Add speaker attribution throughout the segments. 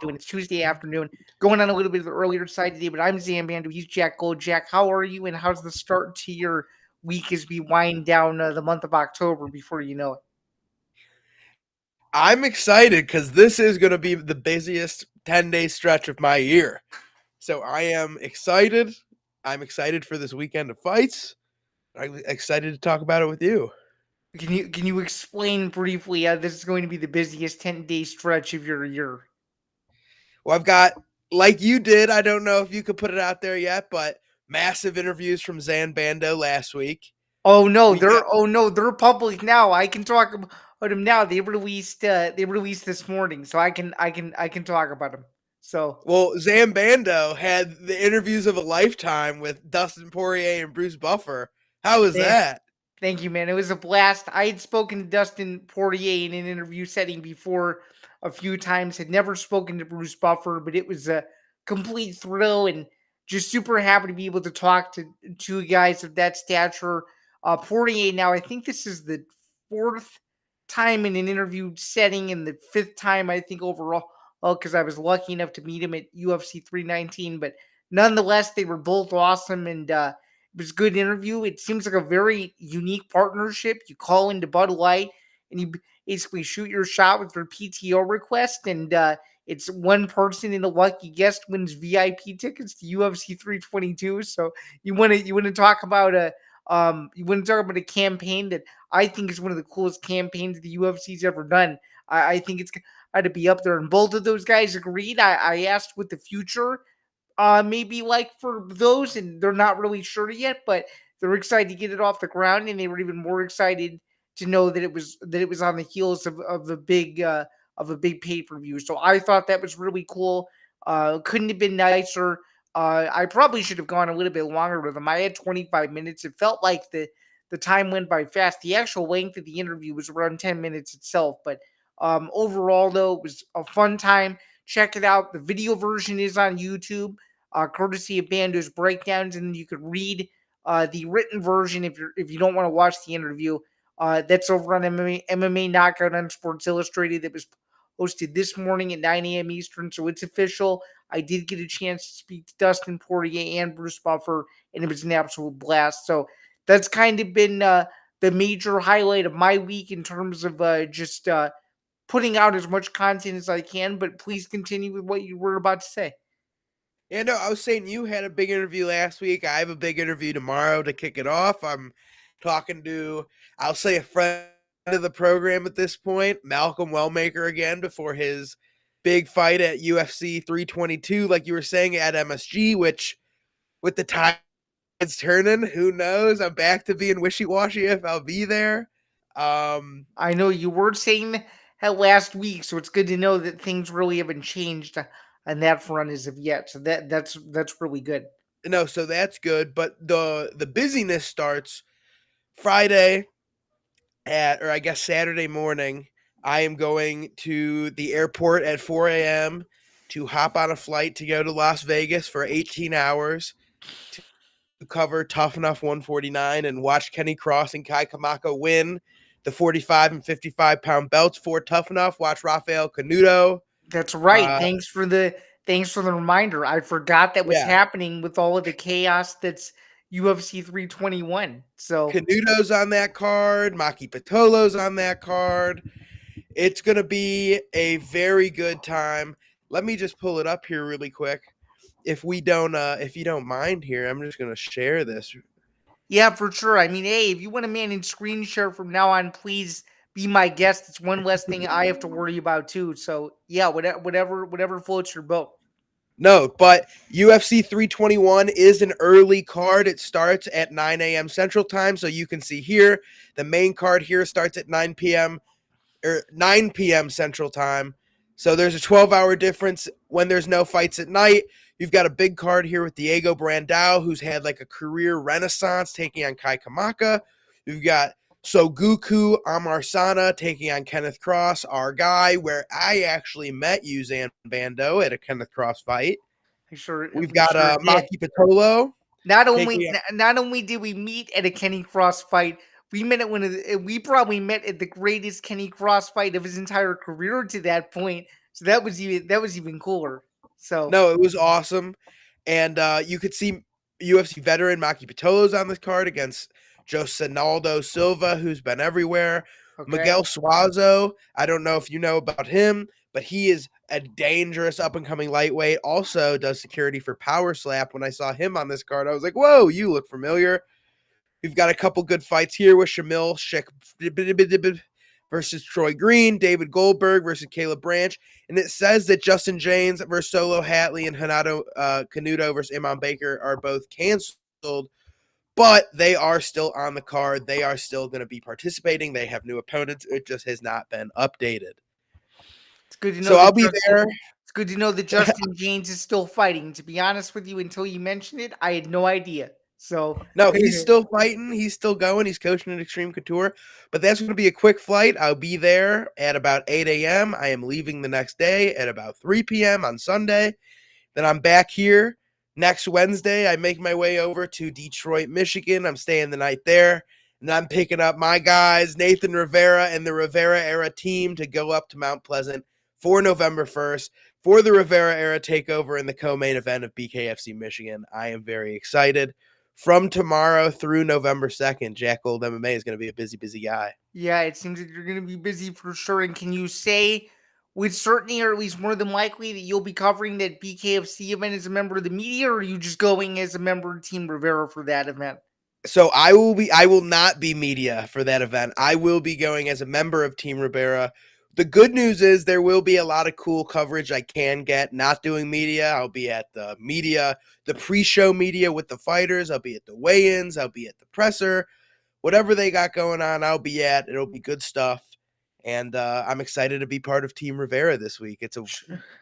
Speaker 1: doing? It's Tuesday afternoon, going on a little bit of the earlier side today, but I'm Zan Bando. He's Jack Gold. Jack, how are you, and how's the start to your week as we wind down the month of October before you know it?
Speaker 2: I'm excited because this is going to be the busiest 10-day stretch of my year. So I am excited. I'm excited for this weekend of fights. I'm excited to talk about it with you.
Speaker 1: Can you explain briefly how this is going to be the busiest 10-day stretch of your year?
Speaker 2: Well, I've got, like you did, I don't know if you could put it out there yet, but massive interviews from Zan Bando last week.
Speaker 1: Oh no,
Speaker 2: We got
Speaker 1: they're public now. I can talk about them now. They released this morning, so I can talk about them. So
Speaker 2: Well, Zan Bando had the interviews of a lifetime with Dustin Poirier and Bruce Buffer. How was
Speaker 1: yeah,
Speaker 2: that?
Speaker 1: thank you, man. It was a blast. I had spoken to Dustin Poirier in an interview setting before a few times. Had never spoken to Bruce Buffer, but it was a complete thrill and just super happy to be able to talk to two guys of that stature. Poirier. Now, I think this is the fourth time in an interview setting and the fifth time I think overall. Because I was lucky enough to meet him at UFC 319, but nonetheless, they were both awesome and. It was a good interview. It seems like a very unique partnership. You call into Bud Light and you basically shoot your shot with your PTO request, and it's one person and a lucky guest wins VIP tickets to UFC 322. So you want to talk about a campaign that I think is one of the coolest campaigns the UFC's ever done. I think it's got to be up there, and both of those guys agreed. I asked what the future maybe like for those, and they're not really sure yet, but they're excited to get it off the ground, and they were even more excited to know that it was on the heels of a big pay-per-view. So I thought that was really cool. Couldn't have been nicer. I probably should have gone a little bit longer with them. I had 25 minutes. It felt like the time went by fast. The actual length of the interview was around 10 minutes itself, but overall though, it was a fun time. Check it out. The video version is on YouTube, courtesy of Bando's breakdowns, and you could read the written version if you don't want to watch the interview. That's over on MMA Knockout on Sports Illustrated. That was posted this morning at 9 a.m. Eastern, so it's official. I did get a chance to speak to Dustin Poirier and Bruce Buffer, and it was an absolute blast. So that's kind of been the major highlight of my week in terms of just putting out as much content as I can, but please continue with what you were about to say.
Speaker 2: Yeah, no, I was saying you had a big interview last week. I have a big interview tomorrow to kick it off. I'm talking to, I'll say, a friend of the program at this point, Malcolm Wellmaker, again, before his big fight at UFC 322, like you were saying, at MSG, which with the tides turning, who knows? I'm back to being wishy-washy if I'll be there.
Speaker 1: I know you were saying that last week, so it's good to know that things really haven't changed on that front as of yet. So that's really good.
Speaker 2: No, so that's good. But the busyness starts Friday or I guess Saturday morning. I am going to the airport at 4 a.m. to hop on a flight to go to Las Vegas for 18 hours to cover Tough Enough 149 and watch Kenny Cross and Kai Kamaka win the 45 and 55-pound belts for Tough Enough. Watch Rafael Canuto.
Speaker 1: That's right.
Speaker 2: Uh,
Speaker 1: Thanks for the reminder. I forgot that was
Speaker 2: yeah,
Speaker 1: happening with all of the chaos that's UFC 321. So
Speaker 2: Canuto's on that card. Maki Pitolo's on that card. It's going to be a very good time. Let me just pull it up here really quick. If you don't mind here, I'm just going to share this.
Speaker 1: yeah, for sure. I mean, hey, if you want to manage screen share from now on, please be my guest. It's one less thing I have to worry about too. So yeah, whatever floats your boat.
Speaker 2: No, but UFC 321 is an early card. It starts at 9 a.m. Central Time. So you can see here, the main card here starts at 9 p.m. or 9 p.m. Central Time. So there's a 12-hour difference when there's no fights at night. You've got a big card here with Diego Brandao, who's had like a career renaissance taking on Kai Kamaka. You've got Soguku Amarsana taking on Kenneth Cross, our guy, where I actually met Zan Bando at a Kenneth Cross fight.
Speaker 1: I sure,
Speaker 2: We've
Speaker 1: we
Speaker 2: got
Speaker 1: sure did.
Speaker 2: Maki Pitolo
Speaker 1: Not only
Speaker 2: taking on,
Speaker 1: not only did we meet at a Kenny Cross fight, we probably met at the greatest Kenny Cross fight of his entire career to that point. So that was even cooler. So
Speaker 2: No, it was awesome. And you could see UFC veteran Maki Pitolo's on this card against Josinaldo Silva, who's been everywhere.
Speaker 1: okay.
Speaker 2: Miguel Suazo, I don't know if you know about him, but he is a dangerous up-and-coming lightweight. Also does security for Power Slap. When I saw him on this card, I was like, whoa, you look familiar. We've got a couple good fights here with Shamil Sheikh versus Troy Green, David Goldberg versus Caleb Branch, and it says that Justin James versus Solo Hatley and Hanato Canuto versus Imam Baker are both canceled, but they are still on the card. They are still going to be participating. They have new opponents. It just has not been updated.
Speaker 1: It's good to know
Speaker 2: So I'll
Speaker 1: that
Speaker 2: be there.
Speaker 1: It's good to know that Justin James is still fighting. To be honest with you, until you mentioned it, I had no idea. So
Speaker 2: No, he's still fighting. He's still going. He's coaching at Extreme Couture. But that's going to be a quick flight. I'll be there at about 8 a.m. I am leaving the next day at about 3 p.m. on Sunday. Then I'm back here next Wednesday. I make my way over to Detroit, Michigan. I'm staying the night there. And I'm picking up my guys, Nathan Rivera and the Rivera Era team, to go up to Mount Pleasant for November 1st for the Rivera Era takeover in the co-main event of BKFC Michigan. I am very excited. From tomorrow through November 2nd, Jack Gold MMA is going to be a busy, busy guy.
Speaker 1: yeah, it seems like you're going to be busy for sure. And can you say with certainty, or at least more than likely, that you'll be covering that BKFC event as a member of the media, or are you just going as a member of Team Rivera for that event?
Speaker 2: So I will not be media for that event. I will be going as a member of Team Rivera. The good news is there will be a lot of cool coverage I can get not doing media. I'll be at the media, the pre-show media with the fighters. I'll be at the weigh-ins. I'll be at the presser. Whatever they got going on, I'll be at. It'll be good stuff. And I'm excited to be part of Team Rivera this week.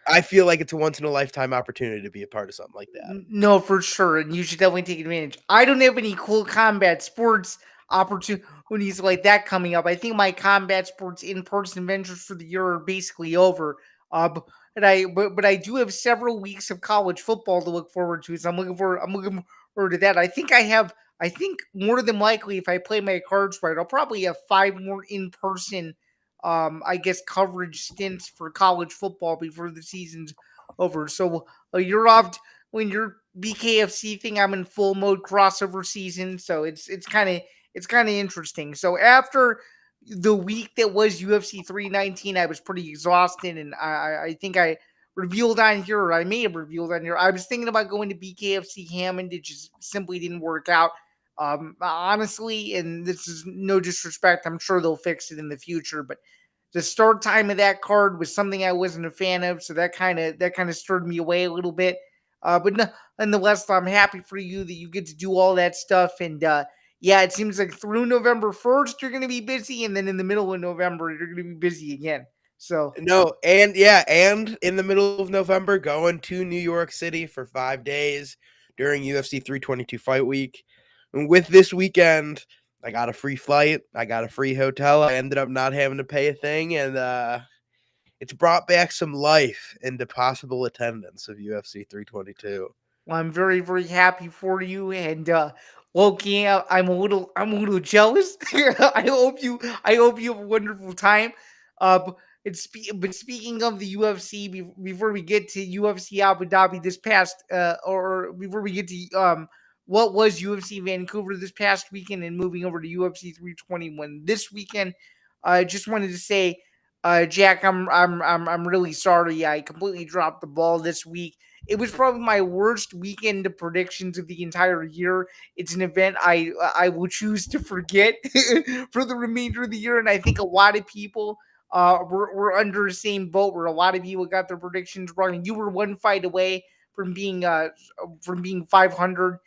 Speaker 2: I feel like it's a once-in-a-lifetime opportunity to be a part of something like that.
Speaker 1: No, for sure, and you should definitely take advantage. I don't have any cool combat sports opportunities like that coming up. I think my combat sports in-person ventures for the year are basically over. But I do have several weeks of college football to look forward to. So I'm looking forward to that. I think more than likely, if I play my cards right, I'll probably have 5 more in-person I guess coverage stints for college football before the season's over. So you're off when your BKFC thing. I'm in full mode crossover season, so it's kind of interesting. So after the week that was UFC 319, I was pretty exhausted, and I think I revealed on here, or I may have revealed on here. I was thinking about going to BKFC Hammond. It just simply didn't work out. Honestly, and this is no disrespect. I'm sure they'll fix it in the future, but the start time of that card was something I wasn't a fan of, so that kind of stirred me away a little bit. But nonetheless, I'm happy for you that you get to do all that stuff. And yeah, it seems like through November 1st you're going to be busy, and then in the middle of November you're going to be busy again. So
Speaker 2: No, and yeah, and in the middle of November, going to New York City for 5 days during UFC 322 Fight Week. And with this weekend, I got a free flight, I got a free hotel. I ended up not having to pay a thing, and it's brought back some life into possible attendance of UFC 322.
Speaker 1: well, I'm very, very happy for you, and Loki, I'm a little jealous. I hope you have a wonderful time. But speaking of the UFC, before we get to UFC Abu Dhabi this past, or before we get to what was UFC Vancouver this past weekend, and moving over to UFC 321 this weekend, I just wanted to say, Jack, I'm really sorry. I completely dropped the ball this week. It was probably my worst weekend of predictions of the entire year. It's an event I will choose to forget for the remainder of the year, and I think a lot of people were under the same boat where a lot of people got their predictions wrong. You were one fight away from being 500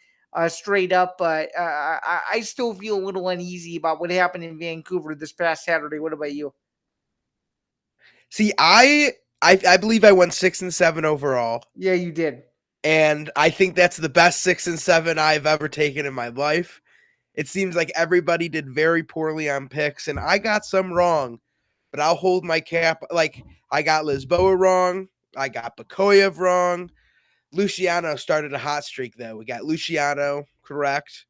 Speaker 1: straight up, but I still feel a little uneasy about what happened in Vancouver this past Saturday. What about you?
Speaker 2: See, I believe I went 6-7 overall,
Speaker 1: Yeah, you did.
Speaker 2: and I think that's the best 6-7 I've ever taken in my life. It seems like everybody did very poorly on picks, and I got some wrong, but I'll hold my cap. Like, I got Lisboa wrong. I got Bakoyev wrong. Luciano started a hot streak, though. We got Luciano correct.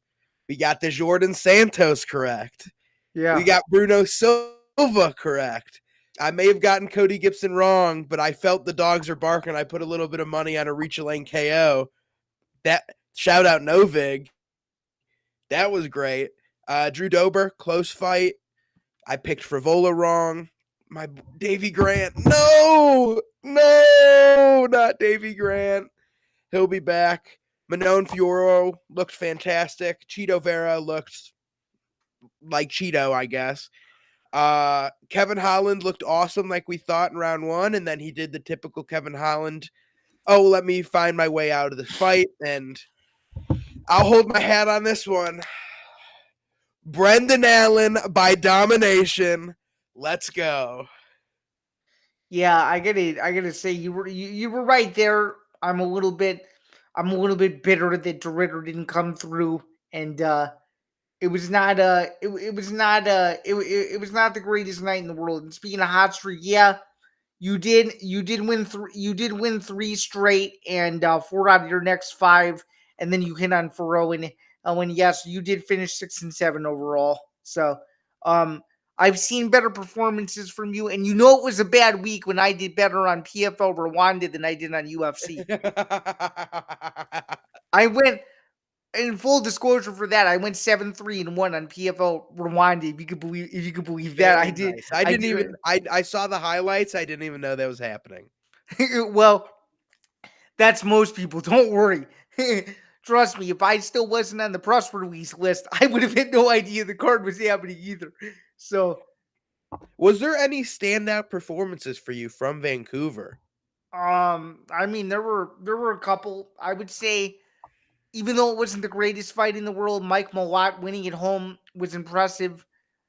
Speaker 2: We got the Jordan Santos correct. We
Speaker 1: Yeah.
Speaker 2: got Bruno Silva correct. I may have gotten Cody Gibson wrong, but I felt the dogs are barking. I put a little bit of money on a Reach Lane KO. That shout out Novig. That was great. Drew Dober, close fight. I picked Frivola wrong. My Davy Grant. No, not Davy Grant. He'll be back. Manon Fioro looked fantastic. Cheeto Vera looked like Cheeto, I guess. Kevin Holland looked awesome like we thought in round one, and then he did the typical Kevin Holland, oh, let me find my way out of this fight, and I'll hold my hat on this one. Brendan Allen by domination. Let's go.
Speaker 1: Yeah, I gotta say you were right there. I'm a little bit bitter that DeRitter didn't come through, and it was not it was not the greatest night in the world. And speaking of hot streak, yeah, you did win three straight and 4 out of your next 5, and then you hit on Faro, and when yes, you did finish 6-7 overall. So I've seen better performances from you, and you know it was a bad week when I did better on PFL Rwanda than I did on UFC. I went, in full disclosure for that, I went 7-3-1 on PFL Rwanda. If you could believe that,
Speaker 2: Very nice. I didn't even. I saw the highlights. I didn't even know that was happening.
Speaker 1: Well, that's most people. Don't worry. Trust me, if I still wasn't on the press release list, I would have had no idea the card was happening either. So,
Speaker 2: was there any standout performances for you from Vancouver?
Speaker 1: I mean, there were a couple. I would say, even though it wasn't the greatest fight in the world, Mike Malott winning at home was impressive.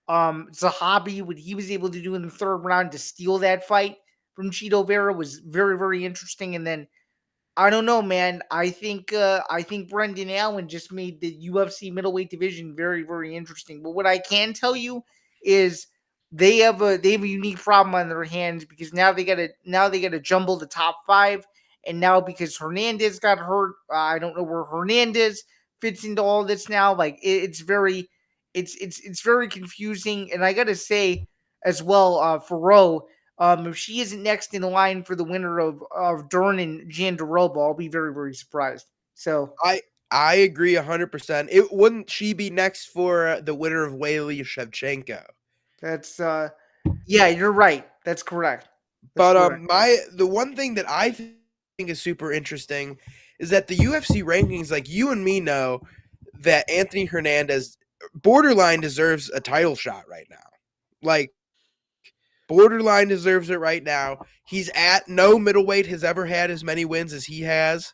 Speaker 1: Zahabi, what he was able to do in the third round to steal that fight from Cheeto Vera was very, very interesting. And then I don't know, man. I think Brendan Allen just made the UFC middleweight division very, very interesting. But what I can tell you is they have a unique problem on their hands, because now they gotta jumble the top 5, and now because Hernandez got hurt, I don't know where Hernandez fits into all this now. Like it's very confusing, and I gotta say as well, Faro, if she isn't next in line for the winner of Dern and Jandaroba, I'll be very, very surprised. So
Speaker 2: I agree 100%. It wouldn't she be next for the winner of Whaley Shevchenko?
Speaker 1: that's yeah, you're right. That's correct.
Speaker 2: The one thing that I think is super interesting is that the UFC rankings, like you and me know that Anthony Hernandez borderline deserves a title shot right now. Like borderline deserves it right now. He's at no middleweight has ever had as many wins as he has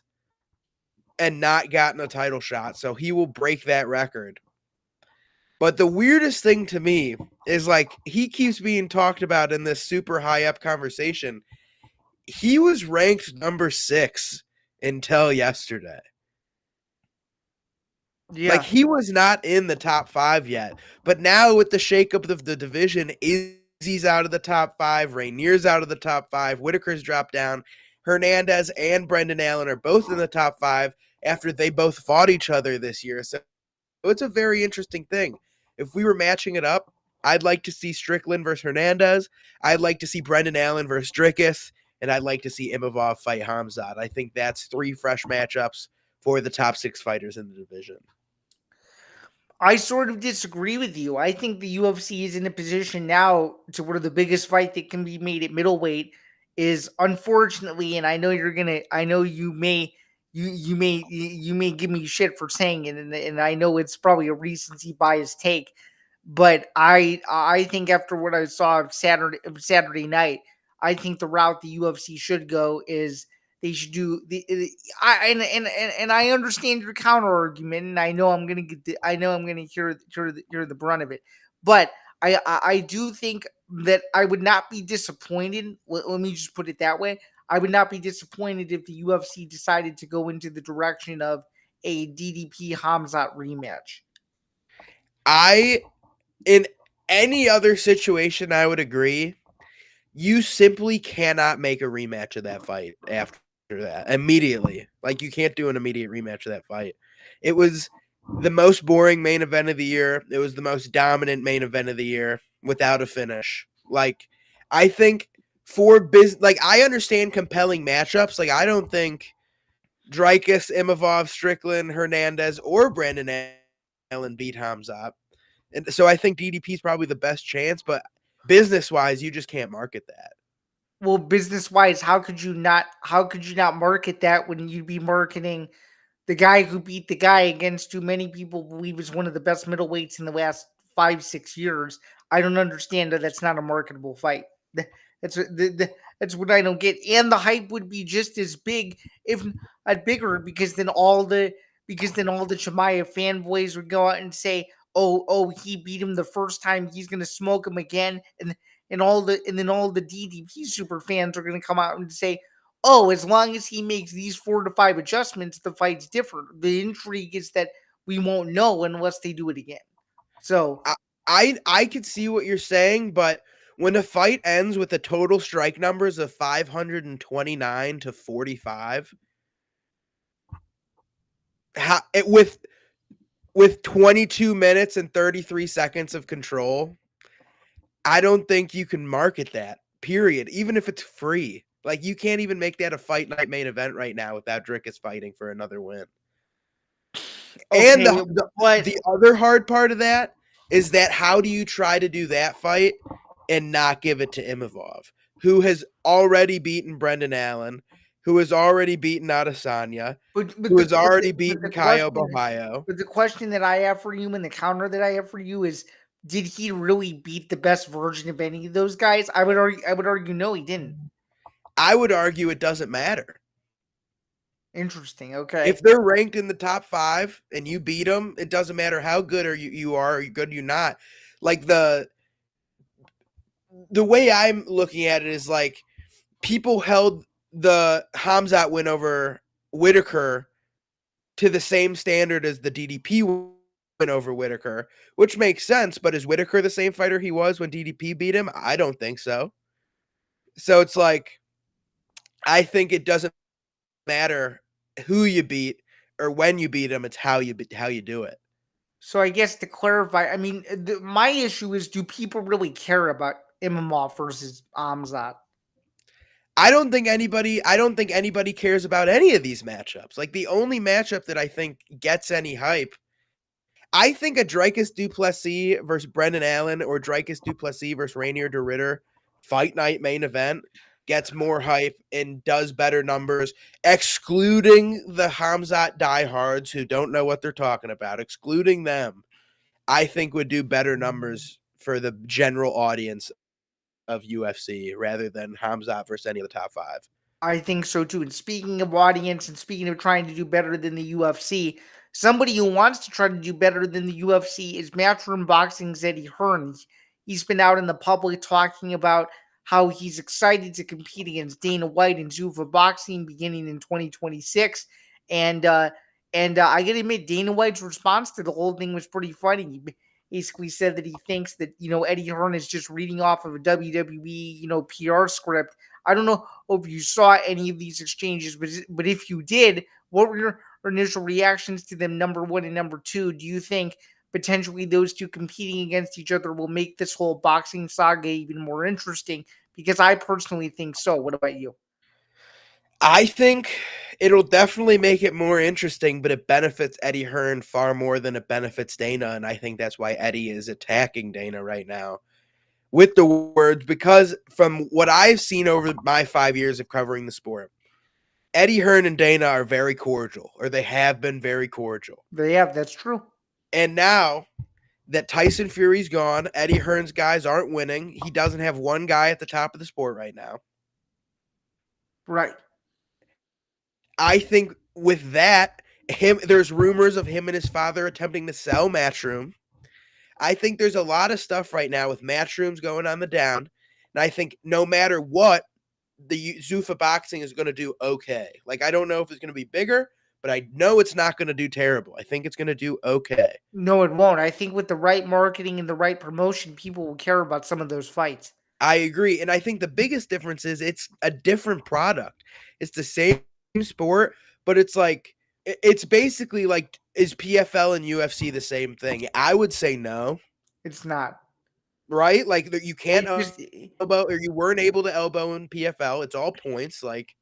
Speaker 2: and not gotten a title shot. So he will break that record. But the weirdest thing to me is like he keeps being talked about in this super high up conversation. He was ranked number 6 until yesterday.
Speaker 1: Yeah.
Speaker 2: Like he was not in the top 5 yet. But now with the shakeup of the division, Izzy's out of the top 5, Rainier's out of the top 5, Whitaker's dropped down. Hernandez and Brendan Allen are both in the top 5 after they both fought each other this year. So it's a very interesting thing. If we were matching it up, I'd like to see Strickland versus Hernandez. I'd like to see Brendan Allen versus Dricus. And I'd like to see Imavov fight Hamzat. I think that's 3 fresh matchups for the top 6 fighters in the division.
Speaker 1: I sort of disagree with you. I think the UFC is in a position now to where the biggest fight that can be made at middleweight is, unfortunately, and I know you may give me shit for saying it, and I know it's probably a recency bias take, but I think after what I saw Saturday night, I think the route the UFC should go is they should do and I understand your counter argument, and I know I'm gonna hear the brunt of it, but I do think that I would not be disappointed. Let me just put it that way. I would not be disappointed if the UFC decided to go into the direction of a DDP Hamzat rematch.
Speaker 2: In any other situation, I would agree. You simply cannot make a rematch of that fight after that immediately. Like you can't do an immediate rematch of that fight. It was the most boring main event of the year. It was the most dominant main event of the year without a finish. Like I think for business, like I understand compelling matchups. Like I don't think Dreykus, Imavov, Strickland, Hernandez, or Brandon Allen beat Hamzat. And so I think DDP is probably the best chance, but business wise, you just can't market that.
Speaker 1: Well, business wise, how could you not? How could you not market that when you'd be marketing the guy who beat the guy against who many people believe is one of the best middleweights in the last 5-6 years? I don't understand that that's not a marketable fight. That's that's what I don't get. And the hype would be just as big, if not bigger, because then all the Chimaev fanboys would go out and say, "Oh, he beat him the first time. He's gonna smoke him again," and then all the DDP super fans are gonna come out and say, "Oh, as long as he makes these 4 to 5 adjustments, the fight's different." The intrigue is that we won't know unless they do it again. So
Speaker 2: I could see what you're saying, but when a fight ends with the total strike numbers of 529 to 45, with 22 minutes and 33 seconds of control, I don't think you can market that. Period. Even if it's free, like you can't even make that a fight night main event right now without Drickus fighting for another win. And
Speaker 1: okay, but
Speaker 2: the other hard part of that is that how do you try to do that fight and not give it to Imavov, who has already beaten Brendan Allen, who has already beaten Adesanya, who has already beaten Caio Borralho.
Speaker 1: but the question that I have for you and the counter that I have for you is, did he really beat the best version of any of those guys? I would argue no, he didn't.
Speaker 2: I would argue it doesn't matter.
Speaker 1: Interesting. Okay.
Speaker 2: If they're ranked in the top 5 and you beat them, it doesn't matter how good you are, or good you're not. Like the way I'm looking at it is like people held the Hamzat win over Whitaker to the same standard as the DDP win over Whitaker, which makes sense. But is Whitaker the same fighter he was when DDP beat him? I don't think so. So it's like, I think it doesn't matter who you beat or when you beat him. It's how you do it.
Speaker 1: So I guess to clarify, I mean, my issue is, do people really care about Imamov versus Amzat?
Speaker 2: I don't think anybody cares about any of these matchups. Like the only matchup that I think gets any hype, I think a Dreykus Duplessis versus Brendan Allen or Dreykus Duplessis versus Rainier de Ritter fight night main event gets more hype and does better numbers, excluding the Hamzat diehards who don't know what they're talking about. Excluding them, I think would do better numbers for the general audience of UFC rather than Hamzat versus any of the top 5.
Speaker 1: I think so too. And speaking of audience and speaking of trying to do better than the UFC, somebody who wants to try to do better than the UFC is Matchroom Boxing's Eddie Hearn. He's been out in the public talking about how he's excited to compete against Dana White and Zuffa Boxing beginning in 2026. And I gotta admit, Dana White's response to the whole thing was pretty funny. He basically said that he thinks that Eddie Hearn is just reading off of a WWE PR script. I don't know if you saw any of these exchanges, but if you did, what were your initial reactions to them? Number one and number two, do you think potentially those two competing against each other will make this whole boxing saga even more interesting? Because I personally think so. What about you?
Speaker 2: I think it'll definitely make it more interesting, but it benefits Eddie Hearn far more than it benefits Dana, and I think that's why Eddie is attacking Dana right now with the words, because from what I've seen over my 5 years of covering the sport, Eddie Hearn and Dana are very cordial, or they have been very cordial.
Speaker 1: That's true.
Speaker 2: And now that Tyson Fury's gone, Eddie Hearn's guys aren't winning. He doesn't have one guy at the top of the sport right now.
Speaker 1: Right.
Speaker 2: I think with that, there's rumors of him and his father attempting to sell Matchroom. I think there's a lot of stuff right now with Matchrooms going on the down. And I think no matter what, the Zuffa Boxing is going to do okay. Like, I don't know if it's going to be bigger, but I know it's not going to do terrible. I think it's going to do okay.
Speaker 1: No, it won't. I think with the right marketing and the right promotion, people will care about some of those fights.
Speaker 2: I agree. And I think the biggest difference is it's a different product. It's the same sport, but it's like, it's basically like, is PFL and UFC the same thing? I would say no.
Speaker 1: It's not.
Speaker 2: right? Like you can't
Speaker 1: It just
Speaker 2: elbow, or you weren't able to elbow in PFL. It's all points. Like,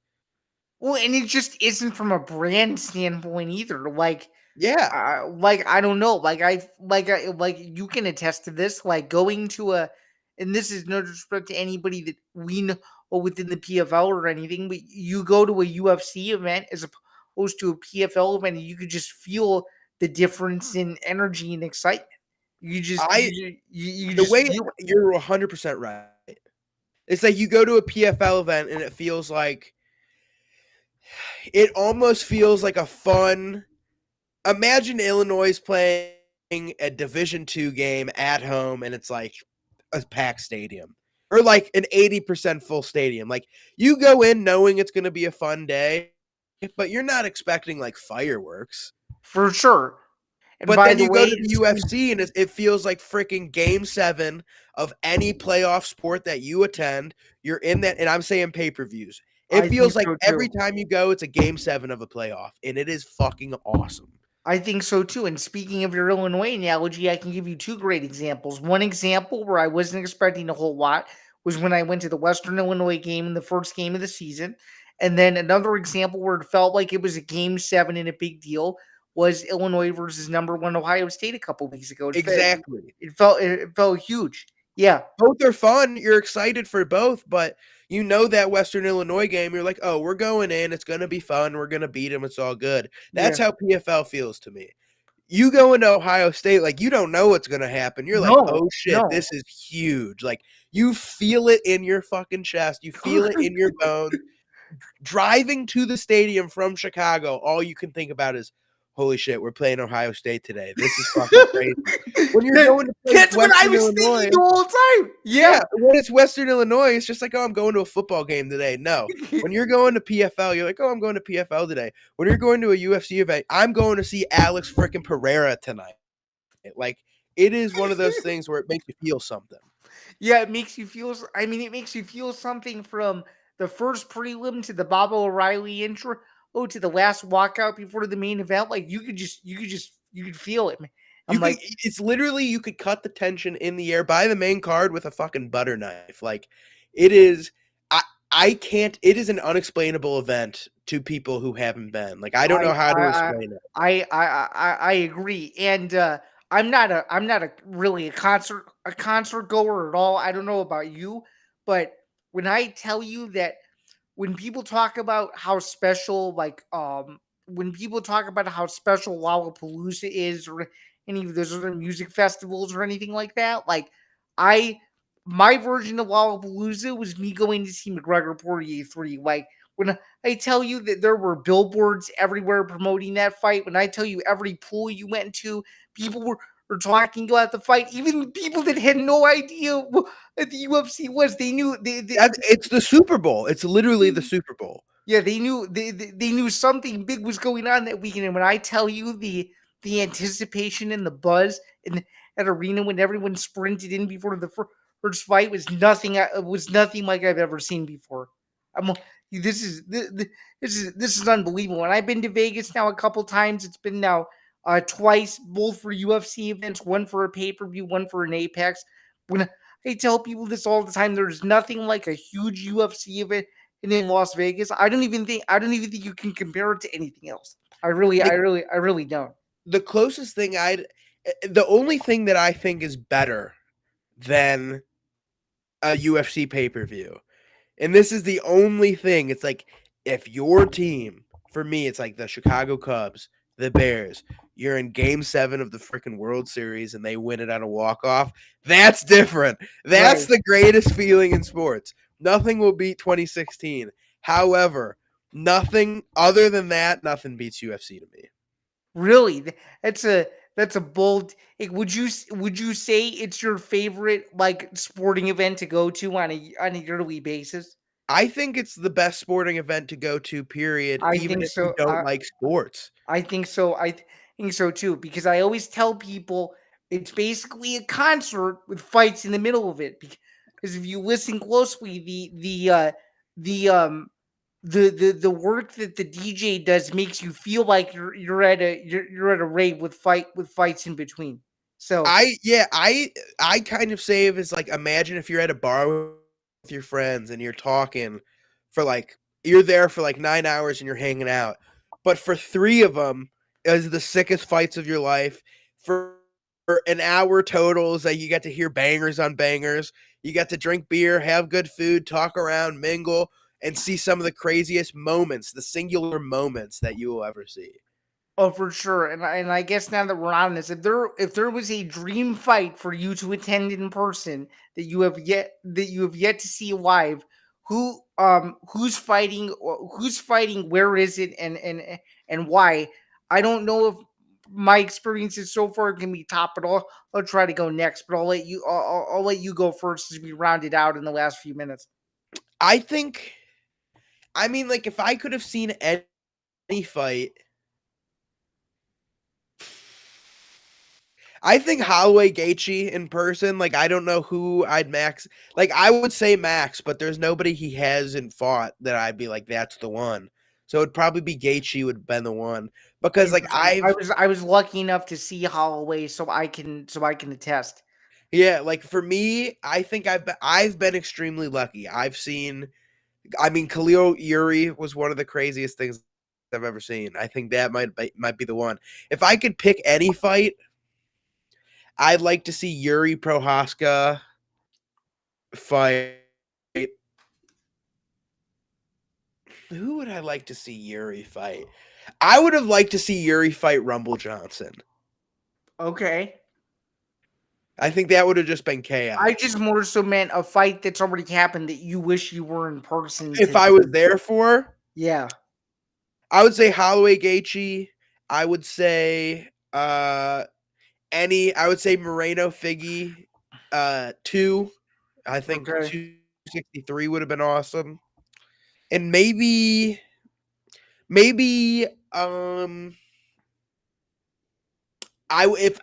Speaker 1: well, and it just isn't from a brand standpoint either.
Speaker 2: yeah,
Speaker 1: I don't know. Like you can attest to this. Like going to a, and this is no disrespect to anybody that we know within the PFL or anything, but you go to a UFC event as opposed to a PFL event, and you could just feel the difference in energy and excitement.
Speaker 2: I
Speaker 1: You
Speaker 2: the
Speaker 1: just
Speaker 2: way
Speaker 1: feel it.
Speaker 2: you're 100% right. It's like you go to a PFL event and it feels like it almost feels like a fun. Imagine Illinois playing a Division II game at home, and it's like a packed stadium, or like an 80% full stadium. Like you go in knowing it's going to be a fun day, but you're not expecting like fireworks.
Speaker 1: For sure. And
Speaker 2: But
Speaker 1: by
Speaker 2: then
Speaker 1: the
Speaker 2: you go
Speaker 1: way,
Speaker 2: to the UFC and it feels like freaking game 7 of any playoff sport that you attend. You're in that, and I'm saying pay-per-views. It
Speaker 1: I think
Speaker 2: feels like
Speaker 1: so
Speaker 2: every
Speaker 1: too.
Speaker 2: time you go, it's a game 7 of a playoff, and it is fucking awesome.
Speaker 1: I think so too. And speaking of your Illinois analogy, I can give you two great examples. One example where I wasn't expecting a whole lot was when I went to the Western Illinois game in the first game of the season. And then another example where it felt like it was a game 7 and a big deal was Illinois versus number 1 Ohio State a couple weeks ago.
Speaker 2: Exactly.
Speaker 1: It felt huge. Yeah.
Speaker 2: Both are fun. You're excited for both, but you know that Western Illinois game, you're like, oh, we're going in. It's going to be fun. We're going to beat them. It's all good. That's
Speaker 1: Yeah.
Speaker 2: how PFL feels to me. You go into Ohio State, like, you don't know what's going to happen. You're like,
Speaker 1: No,
Speaker 2: oh shit,
Speaker 1: no.
Speaker 2: this is huge. Like, you feel it in your fucking chest. You feel it in your bones. Driving to the stadium from Chicago, all you can think about is, holy shit, we're playing Ohio State today. This is fucking crazy. When you're going to play
Speaker 1: That's what I
Speaker 2: Western
Speaker 1: was thinking
Speaker 2: Illinois,
Speaker 1: the whole time.
Speaker 2: yeah, when it's Western Illinois, it's just like, oh, I'm going to a football game today. No. When you're going to PFL, you're like, oh, I'm going to PFL today. When you're going to a UFC event, I'm going to see Alex freaking Pereira tonight. Like, it is one of those things where it makes you feel something.
Speaker 1: Yeah, it makes you feel. I mean, it makes you feel something from the first prelim to the Bob O'Reilly intro, to the last walkout before the main event. Like you could feel it.
Speaker 2: You
Speaker 1: I'm
Speaker 2: could,
Speaker 1: like,
Speaker 2: it's literally, you could cut the tension in the air by the main card with a fucking butter knife. Like, it is, I can't, it is an unexplainable event to people who haven't been. Like, I don't know how to explain it.
Speaker 1: I agree, and I'm not a really a concert goer at all. I don't know about you, but when I tell you that when people talk about how special, when people talk about how special Lollapalooza is, or any of those other music festivals or anything like that, like I, my version of Lollapalooza was me going to see McGregor Poirier 3. Like when I tell you that there were billboards everywhere promoting that fight, when I tell you every pool you went to, people were talking about the fight, even people that had no idea what the UFC was, they knew
Speaker 2: It's the Super Bowl. It's literally the Super Bowl.
Speaker 1: yeah, they knew something big was going on that weekend. And when I tell you the anticipation and the buzz in that arena when everyone sprinted in before the first fight was nothing like I've ever seen before. I'm this is this is unbelievable. And I've been to Vegas now a couple times. It's been now twice, both for UFC events, one for a pay per view, one for an Apex. When I tell people this all the time, there's nothing like a huge UFC event and in Las Vegas. I don't even think you can compare it to anything else.
Speaker 2: Like,
Speaker 1: I really don't.
Speaker 2: the closest thing the only thing that I think is better than a UFC pay-per-view, and this is the only thing, it's like, if your team, for me, it's like the Chicago Cubs, the Bears, you're in game 7 of the freaking World Series and they win it on a walk-off, that's different. That's
Speaker 1: Right.
Speaker 2: the greatest feeling in sports. Nothing will beat 2016. However, nothing other than that, nothing beats UFC to me.
Speaker 1: Really, that's a bold. Like, would you say it's your favorite like sporting event to go to on a yearly basis?
Speaker 2: I think it's the best sporting event to go to, period,
Speaker 1: I
Speaker 2: even
Speaker 1: think
Speaker 2: if you
Speaker 1: so.
Speaker 2: don't like sports.
Speaker 1: I think so. Think so too, because I always tell people it's basically a concert with fights in the middle of it. Because if you listen closely, the the work that the DJ does makes you feel like you're at a rave with fights in between. So
Speaker 2: I kind of say it's like, imagine if you're at a bar with your friends and you're talking for like, you're there for like 9 hours and you're hanging out, but for 3 of them is the sickest fights of your life. For an hour total is that you get to hear bangers on bangers. You get to drink beer, have good food, talk around, mingle, and see some of the craziest moments, the singular moments that you will ever see.
Speaker 1: oh, for sure. And I guess now that we're on this, if there was a dream fight for you to attend in person that you have yet to see live, who's fighting, where is it, and why? I don't know if my experiences so far can be top, but I'll try to go next. But I'll let you go first as we round it out in the last few minutes.
Speaker 2: I think, I mean, like, if I could have seen any fight, I think Holloway Gaethje in person. Like, I don't know who I'd max. Like, I would say Max, but there's nobody he hasn't fought that I'd be like, that's the one. So it'd probably be Gaethje would have been the one, because like
Speaker 1: Interesting. I was lucky enough to see Holloway, so I can attest.
Speaker 2: yeah, like for me, I think I've been extremely lucky. I've seen, I mean, Khalil Yuri was one of the craziest things I've ever seen. I think that might be the one. If I could pick any fight, I'd like to see Yuri Prohaska fight. Who would I like to see Yuri fight? I would have liked to see Yuri fight Rumble Johnson.
Speaker 1: Okay.
Speaker 2: I think that would have just been
Speaker 1: I
Speaker 2: chaos.
Speaker 1: just more so meant a fight that's already happened that you wish you were in person
Speaker 2: If
Speaker 1: to.
Speaker 2: I was there for,
Speaker 1: Yeah.
Speaker 2: I would say Holloway Gaethje. I would say I would say Moreno Figgy 2. I think
Speaker 1: Okay.
Speaker 2: 263 would have been awesome. And maybe I if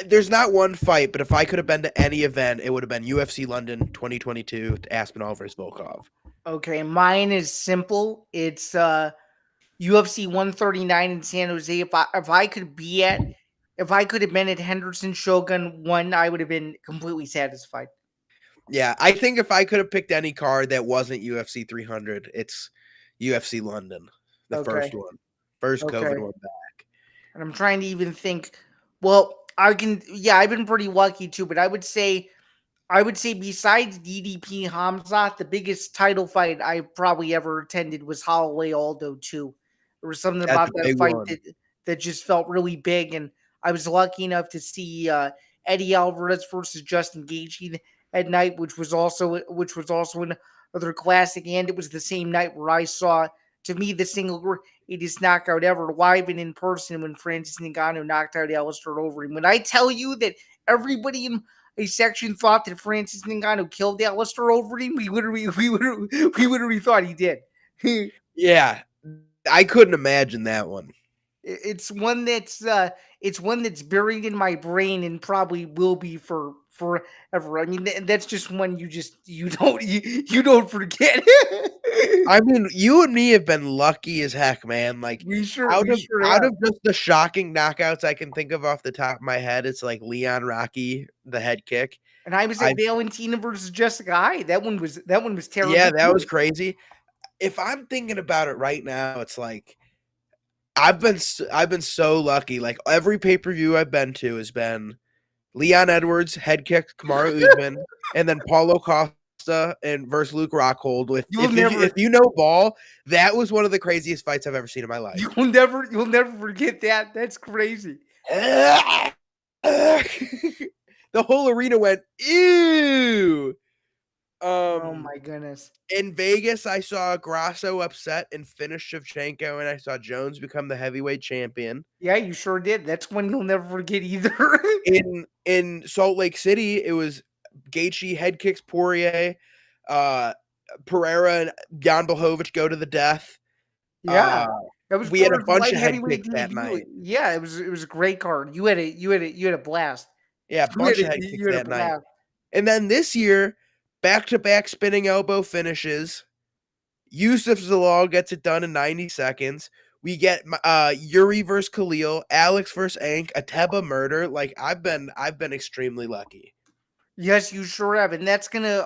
Speaker 2: there's not one fight, but if I could have been to any event, it would have been UFC London 2022 to Aspinall versus Volkov.
Speaker 1: Okay. Mine is simple. It's UFC 139 in San Jose. If I could have been at Henderson Shogun 1, I would have been completely satisfied.
Speaker 2: Yeah, I think if I could have picked any card that wasn't UFC 300, it's UFC London, the first
Speaker 1: Okay.
Speaker 2: one, first COVID
Speaker 1: Okay.
Speaker 2: one back.
Speaker 1: And I'm trying to even think. Well, I can. Yeah, I've been pretty lucky too. But I would say besides DDP Hamzat, the biggest title fight I probably ever attended was Holloway Aldo too. There was something
Speaker 2: That's
Speaker 1: about
Speaker 2: a
Speaker 1: that
Speaker 2: big
Speaker 1: fight
Speaker 2: one.
Speaker 1: that just felt really big, and I was lucky enough to see Eddie Alvarez versus Justin Gaethje at night, which was also another classic, and it was the same night where I saw, to me, the single greatest knockout ever live and in person when Francis Ngannou knocked out Alistair Overeem. When I tell you that everybody in a section thought that Francis Ngannou killed Alistair Overeem, we literally thought he did.
Speaker 2: Yeah, I couldn't imagine that one.
Speaker 1: It's one that's buried in my brain and probably will be for forever. I mean, that's just one you don't forget.
Speaker 2: I mean, you and me have been lucky as heck, man. Like,
Speaker 1: we sure
Speaker 2: out
Speaker 1: we
Speaker 2: of
Speaker 1: sure
Speaker 2: out
Speaker 1: have.
Speaker 2: of just the shocking knockouts I can think of off the top of my head, it's like Leon Rocky, the head kick.
Speaker 1: And I was
Speaker 2: I
Speaker 1: at Valentina versus Jessica Eye. That one was
Speaker 2: Yeah,
Speaker 1: terrible
Speaker 2: that was
Speaker 1: too.
Speaker 2: crazy. If I'm thinking about it right now, it's like I've been so lucky. Like, every pay-per-view I've been to has been Leon Edwards head kick Kamaru Usman, and then Paulo Costa and versus Luke Rockhold. With
Speaker 1: You'll never
Speaker 2: if you know ball, that was one of the craziest fights I've ever seen in my life.
Speaker 1: you'll never forget that. That's crazy.
Speaker 2: The whole arena went ew.
Speaker 1: Oh
Speaker 2: Um,
Speaker 1: my goodness.
Speaker 2: in Vegas, I saw Grasso upset and finish Shevchenko, and I saw Jones become the heavyweight champion.
Speaker 1: Yeah, you sure did. That's one you'll never forget either.
Speaker 2: In Salt Lake City, it was Gaethje head kicks Poirier, uh, Pereira and Jan Blachowicz go to the death.
Speaker 1: Yeah. That was
Speaker 2: We had a
Speaker 1: Porter's
Speaker 2: bunch
Speaker 1: light
Speaker 2: of head
Speaker 1: heavyweight
Speaker 2: kicks that
Speaker 1: debut.
Speaker 2: night.
Speaker 1: Yeah, it was a great card. You had a blast.
Speaker 2: Yeah, a
Speaker 1: You had
Speaker 2: bunch
Speaker 1: a
Speaker 2: of head kicks
Speaker 1: you had a
Speaker 2: that night.
Speaker 1: blast.
Speaker 2: And then this year, back-to-back spinning elbow finishes. Yusuf Zalal gets it done in 90 seconds. We get Yuri versus Khalil, Alex versus Ank, Ateba murder. Like I've been extremely lucky.
Speaker 1: Yes, you sure have, and that's gonna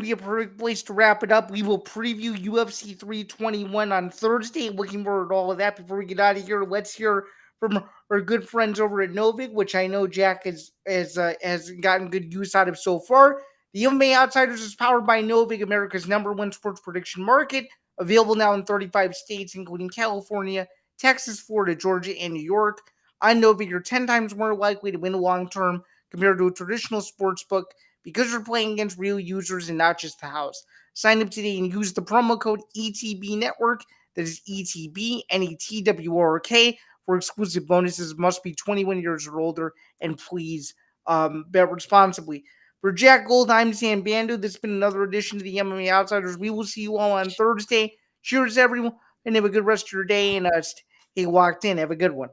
Speaker 1: be a perfect place to wrap it up. We will preview UFC 321 on Thursday. Looking forward to all of that. Before we get out of here, let's hear from our good friends over at Novik, which I know Jack has gotten good use out of so far. The MMA Outsiders is powered by Novik, America's #1 sports prediction market. Available now in 35 states, including California, Texas, Florida, Georgia, and New York. On Novik, you're 10 times more likely to win long term compared to a traditional sports book because you're playing against real users and not just the house. Sign up today and use the promo code ETB Network. That is ETB NETWORK for exclusive bonuses. Must be 21 years or older, and please bet responsibly. For Jack Gold, I'm Sam Bando. This has been another edition of the MMA Outsiders. We will see you all on Thursday. Cheers, everyone, and have a good rest of your day. And stay locked in. Have a good one.